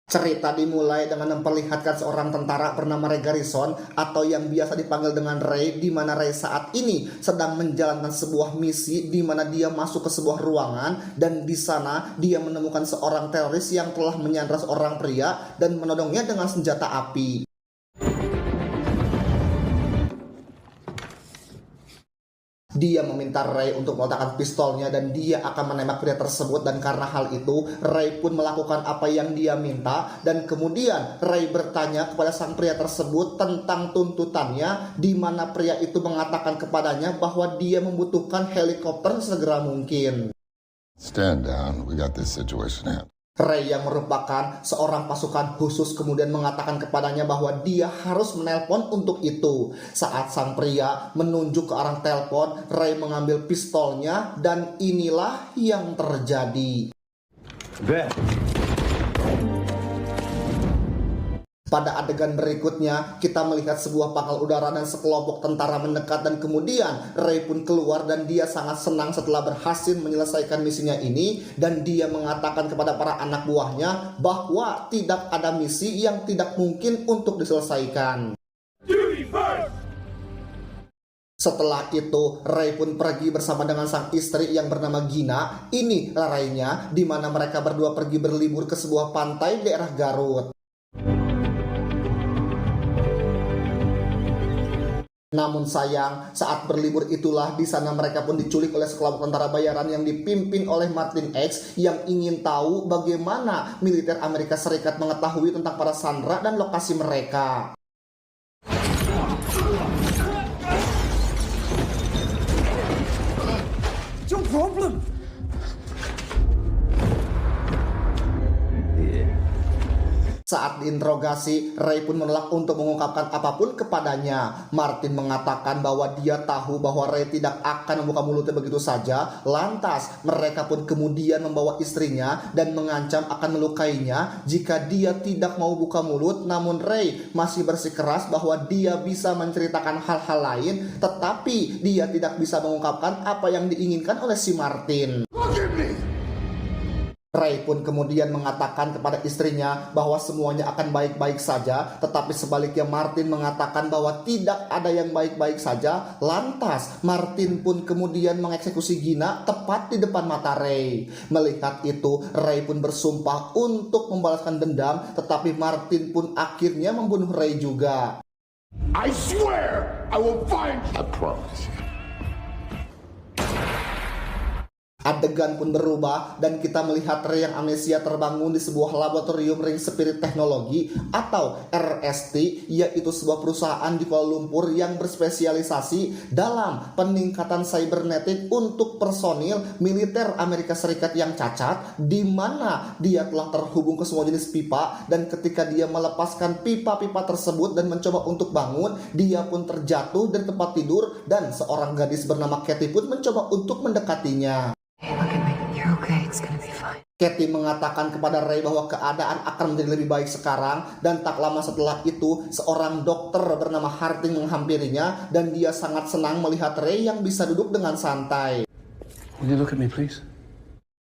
Cerita dimulai dengan memperlihatkan seorang tentara bernama Ray Garrison atau yang biasa dipanggil dengan Ray, di mana Ray saat ini sedang menjalankan sebuah misi di mana dia masuk ke sebuah ruangan dan di sana dia menemukan seorang teroris yang telah menyandra seorang pria dan menodongnya dengan senjata api. Dia meminta Ray untuk meletakkan pistolnya dan dia akan menembak pria tersebut, dan karena hal itu Ray pun melakukan apa yang dia minta, dan kemudian Ray bertanya kepada sang pria tersebut tentang tuntutannya, di mana pria itu mengatakan kepadanya bahwa dia membutuhkan helikopter segera mungkin. Stand down, we got this situation handled. Ray yang merupakan seorang pasukan khusus kemudian mengatakan kepadanya bahwa dia harus menelpon untuk itu. Saat sang pria menunjuk ke arah telepon, Ray mengambil pistolnya dan inilah yang terjadi. Pada adegan berikutnya, kita melihat sebuah pangkal udara dan sekelompok tentara mendekat, dan kemudian Ray pun keluar dan dia sangat senang setelah berhasil menyelesaikan misinya ini, dan dia mengatakan kepada para anak buahnya bahwa tidak ada misi yang tidak mungkin untuk diselesaikan. Setelah itu, Ray pun pergi bersama dengan sang istri yang bernama Gina. Ini Raynya, di mana mereka berdua pergi berlibur ke sebuah pantai daerah Garut. Namun sayang, saat berlibur itulah di sana mereka pun diculik oleh sekelompok tentara bayaran yang dipimpin oleh Martin X yang ingin tahu bagaimana militer Amerika Serikat mengetahui tentang para sandera dan lokasi mereka. Your problem? Saat diinterogasi, Ray pun menolak untuk mengungkapkan apapun kepadanya. Martin mengatakan bahwa dia tahu bahwa Ray tidak akan membuka mulutnya begitu saja. Lantas, mereka pun kemudian membawa istrinya dan mengancam akan melukainya jika dia tidak mau buka mulut. Namun Ray masih bersikeras bahwa dia bisa menceritakan hal-hal lain, tetapi dia tidak bisa mengungkapkan apa yang diinginkan oleh si Martin. Ray pun kemudian mengatakan kepada istrinya bahwa semuanya akan baik-baik saja, tetapi sebaliknya Martin mengatakan bahwa tidak ada yang baik-baik saja. Lantas Martin pun kemudian mengeksekusi Gina tepat di depan mata Ray. Melihat itu, Ray pun bersumpah untuk membalaskan dendam, tetapi Martin pun akhirnya membunuh Ray juga. I swear I will find. I promise you. Adegan pun berubah dan kita melihat Ray yang amnesia terbangun di sebuah laboratorium Ring Spirit Technology atau RST, yaitu sebuah perusahaan di Kuala Lumpur yang berspesialisasi dalam peningkatan cybernetik untuk personil militer Amerika Serikat yang cacat, di mana dia telah terhubung ke semua jenis pipa, dan ketika dia melepaskan pipa-pipa tersebut dan mencoba untuk bangun, dia pun terjatuh dari tempat tidur dan seorang gadis bernama Katie pun mencoba untuk mendekatinya. Hey, look at me. You're okay. It's gonna be fine. Katie mengatakan kepada Ray bahwa keadaan akan menjadi lebih baik sekarang, dan tak lama setelah itu seorang dokter bernama Harding menghampirinya dan dia sangat senang melihat Ray yang bisa duduk dengan santai. Will you look at me, please?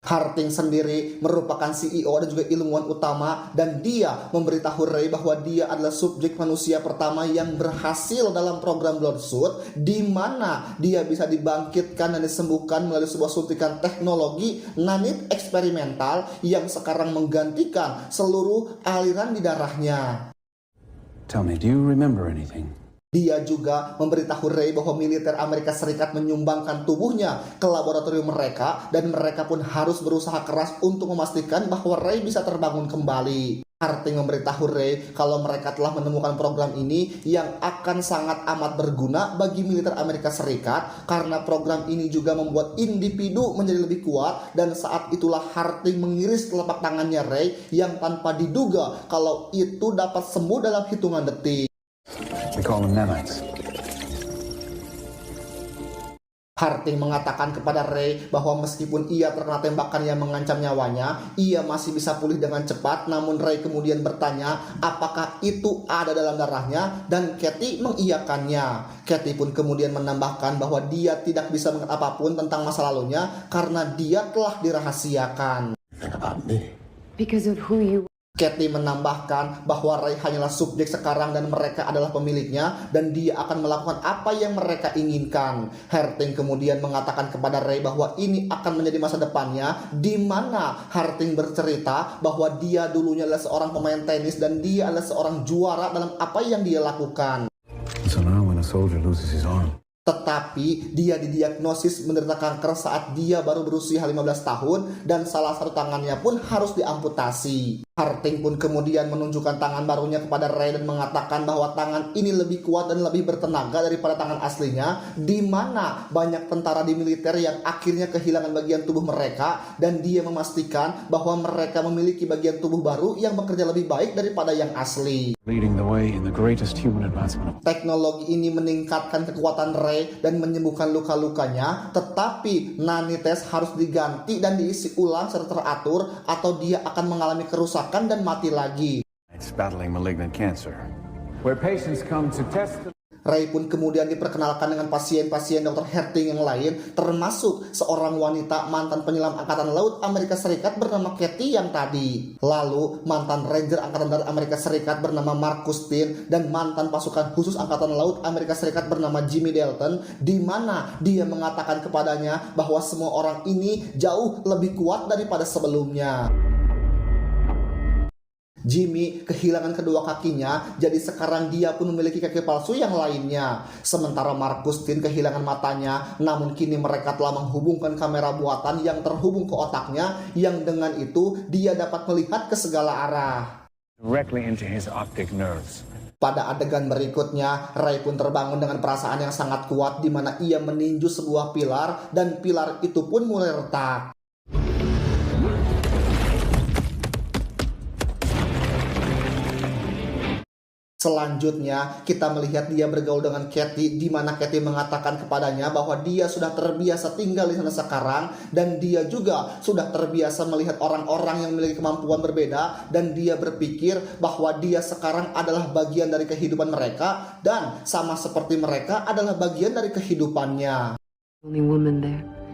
Harding sendiri merupakan CEO dan juga ilmuwan utama, dan dia memberitahu Ray bahwa dia adalah subjek manusia pertama yang berhasil dalam program Bloodsuit, di mana dia bisa dibangkitkan dan disembuhkan melalui sebuah suntikan teknologi nanit eksperimental yang sekarang menggantikan seluruh aliran di darahnya. Tell me, do you remember anything? Dia juga memberitahu Ray bahwa militer Amerika Serikat menyumbangkan tubuhnya ke laboratorium mereka, dan mereka pun harus berusaha keras untuk memastikan bahwa Ray bisa terbangun kembali. Harding memberitahu Ray kalau mereka telah menemukan program ini yang akan sangat amat berguna bagi militer Amerika Serikat, karena program ini juga membuat individu menjadi lebih kuat, dan saat itulah Harding mengiris telapak tangannya Ray yang tanpa diduga kalau itu dapat sembuh dalam hitungan detik. We call them nanites. Harding mengatakan kepada Ray bahwa meskipun ia terkena tembakan yang mengancam nyawanya, ia masih bisa pulih dengan cepat. Namun Ray kemudian bertanya apakah itu ada dalam darahnya, dan Katie mengiyakannya. Katie pun kemudian menambahkan bahwa dia tidak bisa mengingat apapun tentang masa lalunya karena dia telah dirahasiakan. Think about me. Because of who you Katie menambahkan bahwa Ray hanyalah subjek sekarang dan mereka adalah pemiliknya dan dia akan melakukan apa yang mereka inginkan. Herting kemudian mengatakan kepada Ray bahwa ini akan menjadi masa depannya, di mana Herting bercerita bahwa dia dulunya adalah seorang pemain tenis dan dia adalah seorang juara dalam apa yang dia lakukan. So now when a soldier loses his arm, Tetapi dia didiagnosis menderita kanker saat dia baru berusia 15 tahun dan salah satu tangannya pun harus diamputasi. Herting pun kemudian menunjukkan tangan barunya kepada Ray dan mengatakan bahwa tangan ini lebih kuat dan lebih bertenaga daripada tangan aslinya, di mana banyak tentara di militer yang akhirnya kehilangan bagian tubuh mereka, dan dia memastikan bahwa mereka memiliki bagian tubuh baru yang bekerja lebih baik daripada yang asli. leading the way in the greatest human advancement of Teknologi ini meningkatkan kekuatan Ray dan menyembuhkan luka-lukanya, tetapi nanites harus diganti dan diisi ulang secara teratur atau dia akan mengalami kerusakan dan mati lagi. It's battling malignant cancer, where patients come to test the Ray pun kemudian diperkenalkan dengan pasien-pasien Dr. Herting yang lain, termasuk seorang wanita mantan penyelam Angkatan Laut Amerika Serikat bernama Katie yang tadi. Lalu mantan Ranger Angkatan Darat Amerika Serikat bernama Marcus Tin dan mantan pasukan khusus Angkatan Laut Amerika Serikat bernama Jimmy Dalton, di mana dia mengatakan kepadanya bahwa semua orang ini jauh lebih kuat daripada sebelumnya. Jimmy kehilangan kedua kakinya, jadi sekarang dia pun memiliki kaki palsu yang lainnya. Sementara Marcus Tin kehilangan matanya, namun kini mereka telah menghubungkan kamera buatan yang terhubung ke otaknya, yang dengan itu dia dapat melihat ke segala arah. directly into his optic nerves. Pada adegan berikutnya, Ray pun terbangun dengan perasaan yang sangat kuat di mana ia meninju sebuah pilar dan pilar itu pun mulai retak. Selanjutnya, kita melihat dia bergaul dengan Katie, di mana Katie mengatakan kepadanya bahwa dia sudah terbiasa tinggal di sana sekarang, dan dia juga sudah terbiasa melihat orang-orang yang memiliki kemampuan berbeda, dan dia berpikir bahwa dia sekarang adalah bagian dari kehidupan mereka, dan sama seperti mereka adalah bagian dari kehidupannya. Only woman there.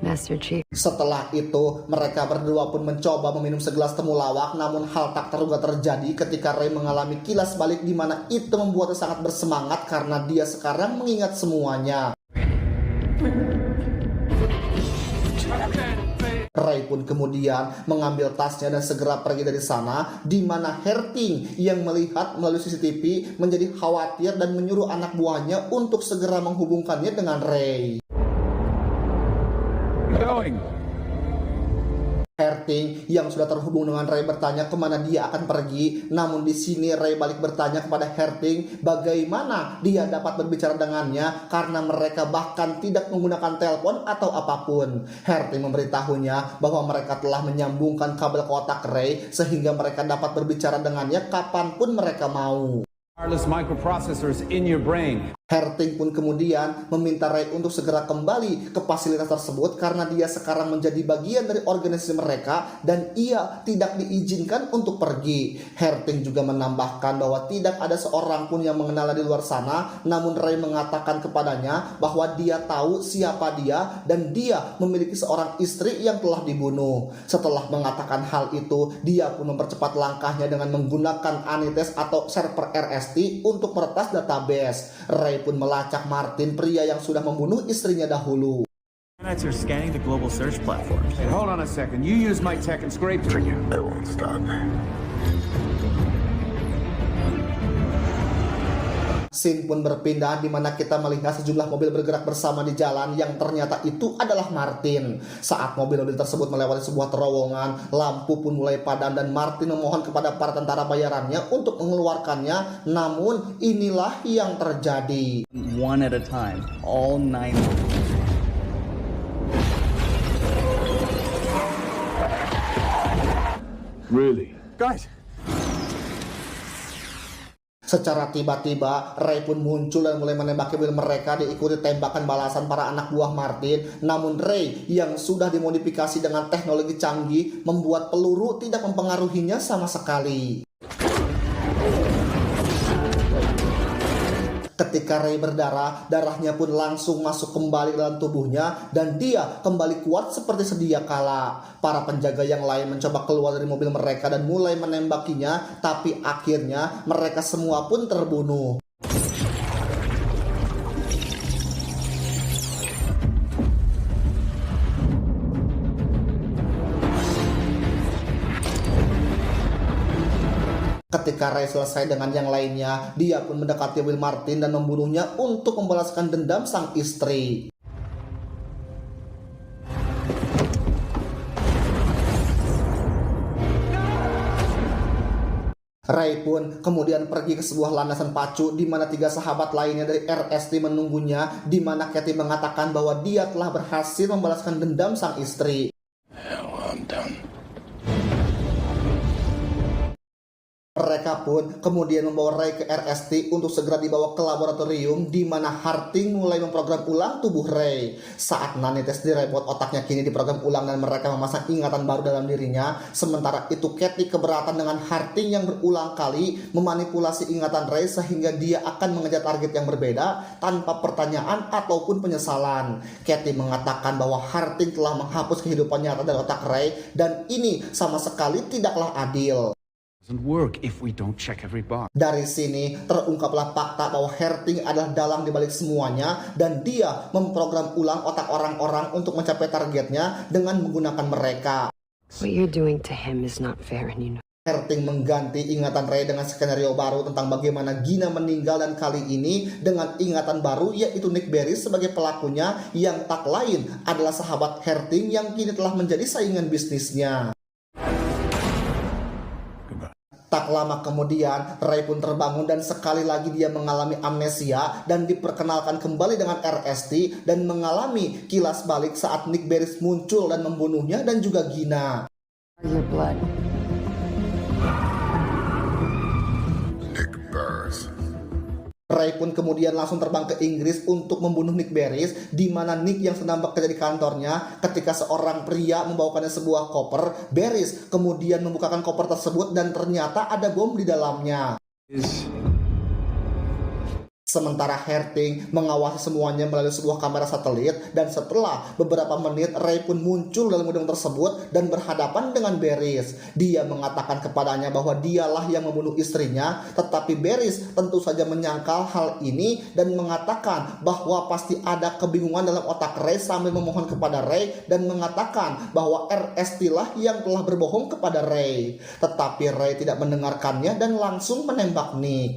Master Chief. Setelah itu, mereka berdua pun mencoba meminum segelas temulawak, namun hal tak terduga terjadi ketika Ray mengalami kilas balik, di mana itu membuatnya sangat bersemangat karena dia sekarang mengingat semuanya. Ray pun kemudian mengambil tasnya dan segera pergi dari sana, di mana Herting yang melihat melalui CCTV menjadi khawatir dan menyuruh anak buahnya untuk segera menghubungkannya dengan Ray. Going. Herting yang sudah terhubung dengan Ray bertanya kemana dia akan pergi, namun di sini Ray balik bertanya kepada Herting bagaimana dia dapat berbicara dengannya karena mereka bahkan tidak menggunakan telepon atau apapun. Herting memberitahunya bahwa mereka telah menyambungkan kabel ke otak Ray sehingga mereka dapat berbicara dengannya kapanpun mereka mau. Wireless microprocessors in your brain. Herting pun kemudian meminta Ray untuk segera kembali ke fasilitas tersebut karena dia sekarang menjadi bagian dari organisasi mereka dan ia tidak diizinkan untuk pergi. Herting juga menambahkan bahwa tidak ada seorang pun yang mengenalnya di luar sana, namun Ray mengatakan kepadanya bahwa dia tahu siapa dia dan dia memiliki seorang istri yang telah dibunuh. Setelah mengatakan hal itu, dia pun mempercepat langkahnya dengan menggunakan Anites atau server RST untuk meretas database. Ray pun melacak Martin, pria yang sudah membunuh istrinya dahulu. Nanites are scanning the global search platforms. Hey, hold on a second. You use my tech and scrape for you. I won't stop. Scene pun berpindah di mana kita melihat sejumlah mobil bergerak bersama di jalan yang ternyata itu adalah Martin. Saat mobil-mobil tersebut melewati sebuah terowongan, lampu pun mulai padam dan Martin memohon kepada para tentara bayarannya untuk mengeluarkannya. Namun inilah yang terjadi. One at a time, all 9. Really? Guys, Secara tiba-tiba, Ray pun muncul dan mulai menembaki mobil mereka diikuti tembakan balasan para anak buah Martin. Namun Ray yang sudah dimodifikasi dengan teknologi canggih membuat peluru tidak mempengaruhinya sama sekali. Ketika Ray berdarah, darahnya pun langsung masuk kembali ke dalam tubuhnya dan dia kembali kuat seperti sedia kala. Para penjaga yang lain mencoba keluar dari mobil mereka dan mulai menembakinya, tapi akhirnya mereka semua pun terbunuh. Ketika Ray selesai dengan yang lainnya, dia pun mendekati Will Martin dan membunuhnya untuk membalaskan dendam sang istri. Ray pun kemudian pergi ke sebuah landasan pacu di mana 3 sahabat lainnya dari RST menunggunya, di mana Katie mengatakan bahwa dia telah berhasil membalaskan dendam sang istri. I'm done. Mereka pun kemudian membawa Ray ke RST untuk segera dibawa ke laboratorium di mana Harding mulai memprogram ulang tubuh Ray. Saat Nanites direpot, otaknya kini diprogram ulang dan mereka memasang ingatan baru dalam dirinya. Sementara itu Katie keberatan dengan Harding yang berulang kali memanipulasi ingatan Ray sehingga dia akan mengejar target yang berbeda tanpa pertanyaan ataupun penyesalan. Katie mengatakan bahwa Harding telah menghapus kehidupan nyata dari otak Ray dan ini sama sekali tidaklah adil. Doesn't work if we don't check every box. Dari sini terungkaplah fakta bahwa Harding adalah dalang dibalik semuanya dan dia memprogram ulang otak orang-orang untuk mencapai targetnya dengan menggunakan mereka. What you're doing to him is not fair, and you know. Harding mengganti ingatan Ray dengan skenario baru tentang bagaimana Gina meninggal dan kali ini dengan ingatan baru yaitu Nick Barris sebagai pelakunya yang tak lain adalah sahabat Harding yang kini telah menjadi saingan bisnisnya. Tak lama kemudian, Ray pun terbangun dan sekali lagi dia mengalami amnesia dan diperkenalkan kembali dengan RST dan mengalami kilas balik saat Nick Barris muncul dan membunuhnya dan juga Gina. Your blood. Nick Barris. Ray pun kemudian langsung terbang ke Inggris untuk membunuh Nick Barris, di mana Nick yang sedang bekerja di kantornya. Ketika seorang pria membawakannya sebuah koper, Barris kemudian membukakan koper tersebut dan ternyata ada bom di dalamnya. Sementara Harding mengawasi semuanya melalui sebuah kamera satelit dan setelah beberapa menit Ray pun muncul dalam gedung tersebut dan berhadapan dengan Barris. Dia mengatakan kepadanya bahwa dialah yang membunuh istrinya, tetapi Barris tentu saja menyangkal hal ini dan mengatakan bahwa pasti ada kebingungan dalam otak Ray sambil memohon kepada Ray dan mengatakan bahwa RST lah yang telah berbohong kepada Ray. Tetapi Ray tidak mendengarkannya dan langsung menembak Nick.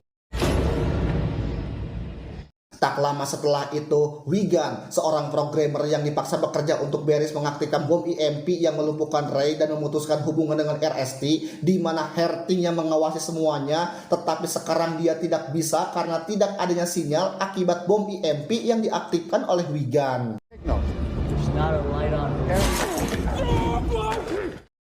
Tak lama setelah itu, Wigan, seorang programmer yang dipaksa bekerja untuk Barris mengaktifkan bom EMP yang melumpuhkan Ray dan memutuskan hubungan dengan RST, di mana Harding yang mengawasi semuanya, tetapi sekarang dia tidak bisa karena tidak adanya sinyal akibat bom EMP yang diaktifkan oleh Wigan. There's not a light on.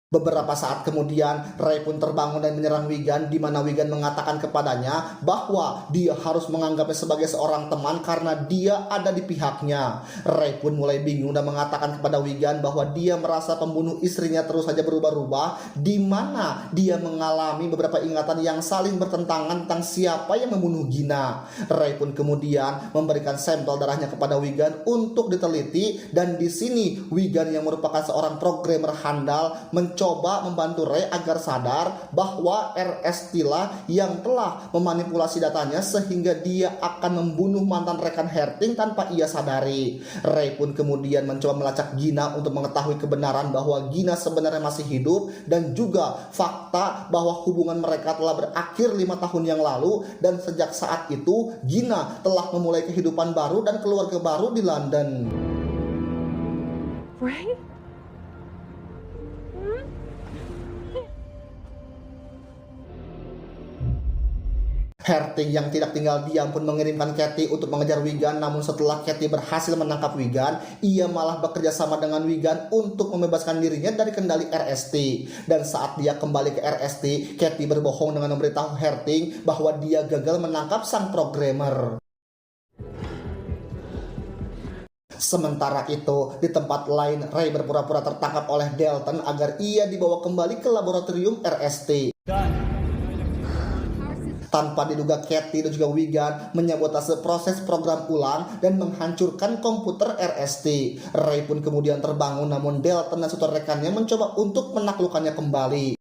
Beberapa saat kemudian, Ray pun terbangun dan menyerang Wigan, di mana Wigan mengatakan kepadanya bahwa dia harus menganggapnya sebagai seorang teman karena dia ada di pihaknya. Ray pun mulai bingung dan mengatakan kepada Wigan bahwa dia merasa pembunuh istrinya terus saja berubah-ubah, di mana dia mengalami beberapa ingatan yang saling bertentangan tentang siapa yang membunuh Gina. Ray pun kemudian memberikan sampel darahnya kepada Wigan untuk diteliti, dan di sini Wigan yang merupakan seorang programmer handal mencoba membantu Ray agar sadar bahwa RST lah yang telah memanipulasi datanya sehingga dia akan membunuh mantan rekan Harding tanpa ia sadari. Ray pun kemudian mencoba melacak Gina untuk mengetahui kebenaran bahwa Gina sebenarnya masih hidup dan juga fakta bahwa hubungan mereka telah berakhir 5 tahun yang lalu, dan sejak saat itu Gina telah memulai kehidupan baru dan keluarga baru di London. Ray? Harding yang tidak tinggal diam pun mengirimkan Katie untuk mengejar Wigan, namun setelah Katie berhasil menangkap Wigan, ia malah bekerja sama dengan Wigan untuk membebaskan dirinya dari kendali RST. Dan saat dia kembali ke RST, Katie berbohong dengan memberitahu Harding bahwa dia gagal menangkap sang programmer. Sementara itu, di tempat lain, Ray berpura-pura tertangkap oleh Dalton agar ia dibawa kembali ke laboratorium RST. Tanpa diduga, Katie dan juga Wigan menyabotase proses program ulang dan menghancurkan komputer RST. Ray pun kemudian terbangun, namun Dalton dan satu rekannya mencoba untuk menaklukkannya kembali.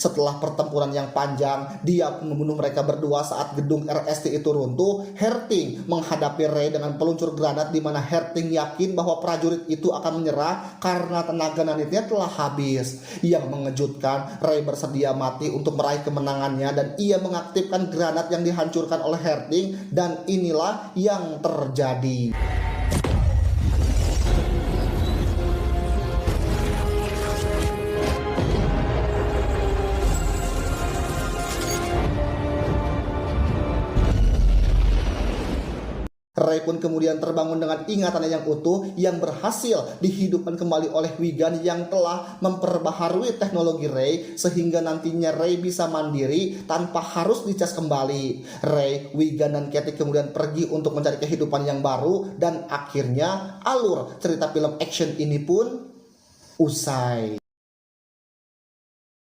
Setelah pertempuran yang panjang, dia pun membunuh mereka berdua saat gedung RST itu runtuh. Herting menghadapi Ray dengan peluncur granat, di mana Herting yakin bahwa prajurit itu akan menyerah karena tenaga nanitnya telah habis. Yang mengejutkan, Ray bersedia mati untuk meraih kemenangannya dan ia mengaktifkan granat yang dihancurkan oleh Herting, dan inilah yang terjadi. Ray pun kemudian terbangun dengan ingatannya yang utuh yang berhasil dihidupkan kembali oleh Wigan yang telah memperbaharui teknologi Ray sehingga nantinya Ray bisa mandiri tanpa harus dicas kembali. Ray, Wigan, dan Katie kemudian pergi untuk mencari kehidupan yang baru dan akhirnya alur cerita film action ini pun usai.